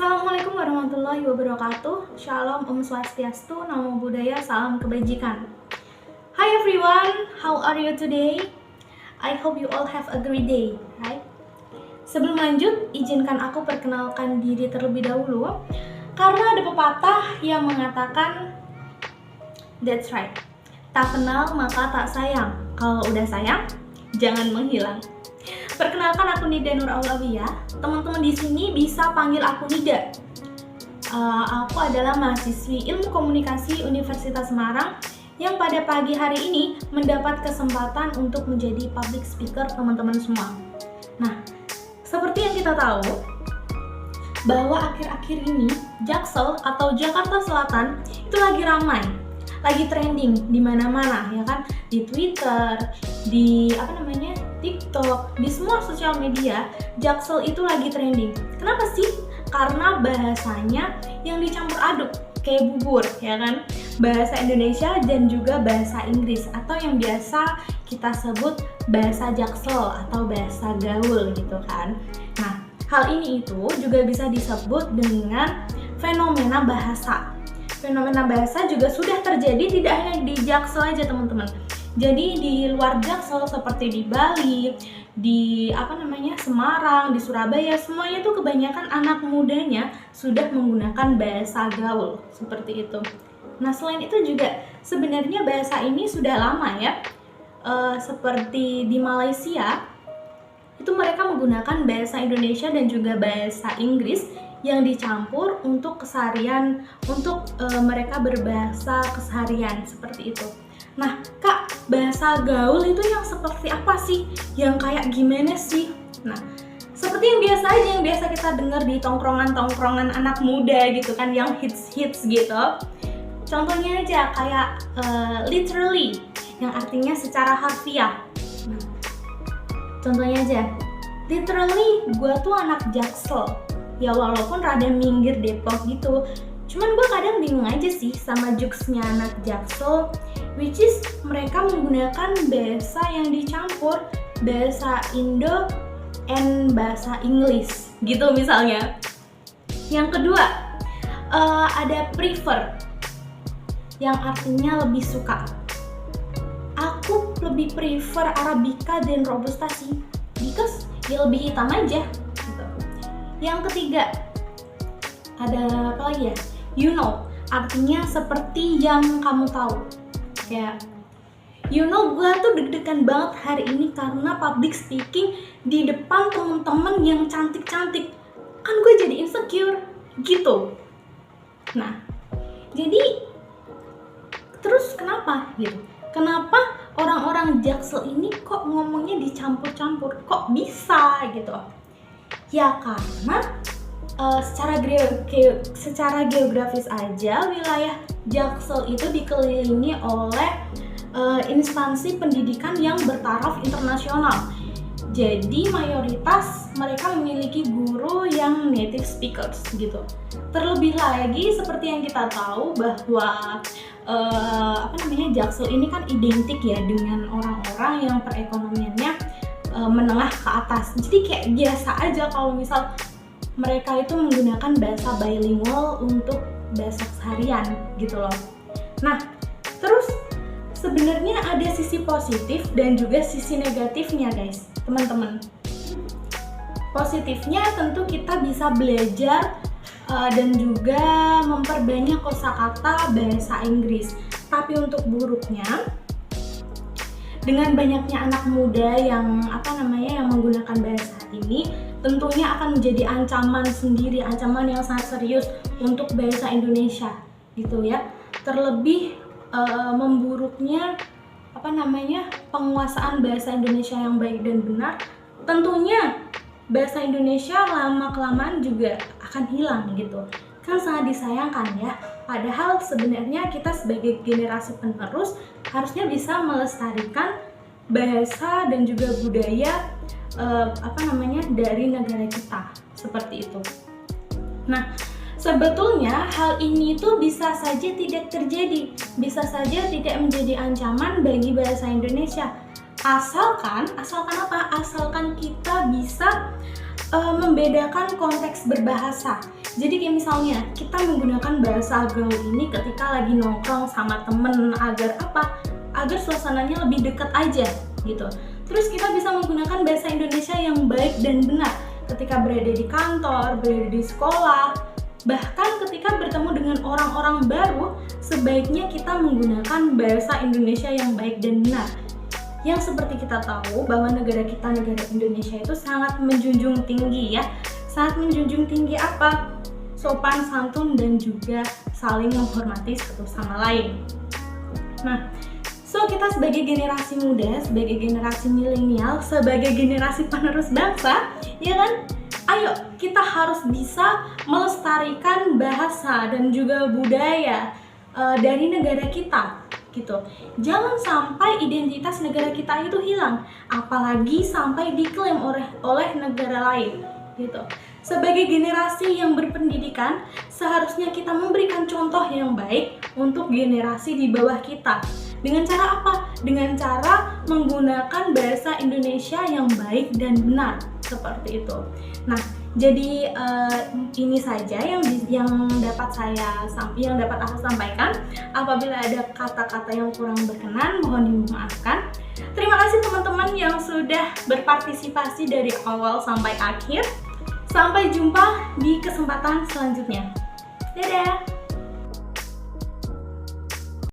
Assalamualaikum warahmatullahi wabarakatuh. Shalom, Om Swastiastu, Namo Buddhaya, salam kebajikan. Hi everyone, how are you today? I hope you all have a great day, right? Sebelum lanjut, izinkan aku perkenalkan diri terlebih dahulu. Karena ada pepatah yang mengatakan, that's right, tak kenal maka tak sayang. Kalau udah sayang, jangan menghilang. Perkenalkan, aku Nida Nur Aulawiyah. Teman-teman di sini bisa panggil aku Nida. Aku adalah mahasiswi Ilmu Komunikasi Universitas Semarang yang pada pagi hari ini mendapat kesempatan untuk menjadi public speaker teman-teman semua. Nah, seperti yang kita tahu, bahwa akhir-akhir ini Jaksel atau Jakarta Selatan itu lagi ramai, lagi trending di mana-mana, ya kan? Di Twitter, di TikTok, di semua sosial media, Jaksel itu lagi trending. Kenapa sih? Karena bahasanya yang dicampur aduk kayak bubur, ya kan? Bahasa Indonesia dan juga bahasa Inggris atau yang biasa kita sebut bahasa Jaksel atau bahasa gaul gitu kan. Nah, hal ini itu juga bisa disebut dengan fenomena bahasa. Fenomena bahasa juga sudah terjadi tidak hanya di Jaksel aja, teman-teman. Jadi di luar Jaksel seperti di Bali, di Semarang, di Surabaya, semuanya tuh kebanyakan anak mudanya sudah menggunakan bahasa gaul seperti itu. Nah, selain itu juga sebenarnya bahasa ini sudah lama ya. Seperti di Malaysia itu mereka menggunakan bahasa Indonesia dan juga bahasa Inggris yang dicampur untuk keseharian, untuk mereka berbahasa keseharian seperti itu. Nah, Kak, bahasa gaul itu yang seperti apa sih? Yang kayak gimana sih? Nah, seperti yang biasa kita dengar di tongkrongan-tongkrongan anak muda gitu kan, yang hits-hits gitu. Contohnya aja kayak literally, yang artinya secara harfiah. Nah, contohnya aja, literally gue tuh anak Jaksel. Ya walaupun rada minggir Depok gitu, cuman gue kadang bingung aja sih sama jokesnya anak Jaksel, which is mereka menggunakan bahasa yang dicampur bahasa Indo and bahasa Inggris gitu misalnya. Yang kedua, ada prefer, yang artinya lebih suka. Aku lebih prefer Arabica dan Robusta sih, because ya lebih hitam aja gitu. Yang ketiga, ada apa lagi ya? You know, artinya seperti yang kamu tahu. Kayak, you know, gue tuh deg-degan banget hari ini karena public speaking di depan temen-temen yang cantik-cantik. Kan gue jadi insecure gitu. Nah, jadi terus kenapa gitu? Kenapa orang-orang Jaksel ini kok ngomongnya dicampur-campur? Kok bisa gitu? Ya karena secara geografis aja wilayah Jaksel itu dikelilingi oleh instansi pendidikan yang bertaraf internasional. Jadi mayoritas mereka memiliki guru yang native speakers gitu. Terlebih lagi seperti yang kita tahu bahwa Jaksel ini kan identik ya dengan orang-orang yang perekonomiannya menengah ke atas. Jadi kayak biasa aja kalau misal mereka itu menggunakan bahasa bilingual untuk bahasa keseharian gitu loh. Nah, terus sebenarnya ada sisi positif dan juga sisi negatifnya guys, teman-teman. Positifnya tentu kita bisa belajar dan juga memperbanyak kosakata bahasa Inggris. Tapi untuk buruknya, dengan banyaknya anak muda yang yang menggunakan bahasa ini, tentunya akan menjadi ancaman sendiri, ancaman yang sangat serius untuk bahasa Indonesia gitu ya. Terlebih memburuknya penguasaan bahasa Indonesia yang baik dan benar, tentunya bahasa Indonesia lama-kelamaan juga akan hilang gitu. Kan sangat disayangkan ya. Padahal sebenarnya kita sebagai generasi penerus harusnya bisa melestarikan bahasa dan juga budaya dari negara kita seperti itu. Nah, sebetulnya hal ini tuh bisa saja tidak terjadi, bisa saja tidak menjadi ancaman bagi bahasa Indonesia. Asalkan apa? Asalkan kita bisa membedakan konteks berbahasa. Jadi kayak misalnya kita menggunakan bahasa gaul ini ketika lagi nongkrong sama temen agar apa? Agar suasananya lebih dekat aja gitu. Terus kita bisa menggunakan bahasa Indonesia yang baik dan benar ketika berada di kantor, berada di sekolah, bahkan ketika bertemu dengan orang-orang baru, sebaiknya kita menggunakan bahasa Indonesia yang baik dan benar. Yang seperti kita tahu bahwa negara kita, negara Indonesia itu sangat menjunjung tinggi ya. Sangat menjunjung tinggi apa? Sopan santun dan juga saling menghormati satu sama lain. Nah, so kita sebagai generasi muda, sebagai generasi milenial, sebagai generasi penerus bangsa, ya kan? Ayo kita harus bisa melestarikan bahasa dan juga budaya dari negara kita, gitu. Jangan sampai identitas negara kita itu hilang, apalagi sampai diklaim oleh negara lain, gitu. Sebagai generasi yang berpendidikan, seharusnya kita memberikan contoh yang baik untuk generasi di bawah kita. Dengan cara apa? Dengan cara menggunakan bahasa Indonesia yang baik dan benar, seperti itu. Nah, jadi ini saja yang dapat aku sampaikan. Apabila ada kata-kata yang kurang berkenan, mohon dimaafkan. Terima kasih teman-teman yang sudah berpartisipasi dari awal sampai akhir. Sampai jumpa di kesempatan selanjutnya. Dadah!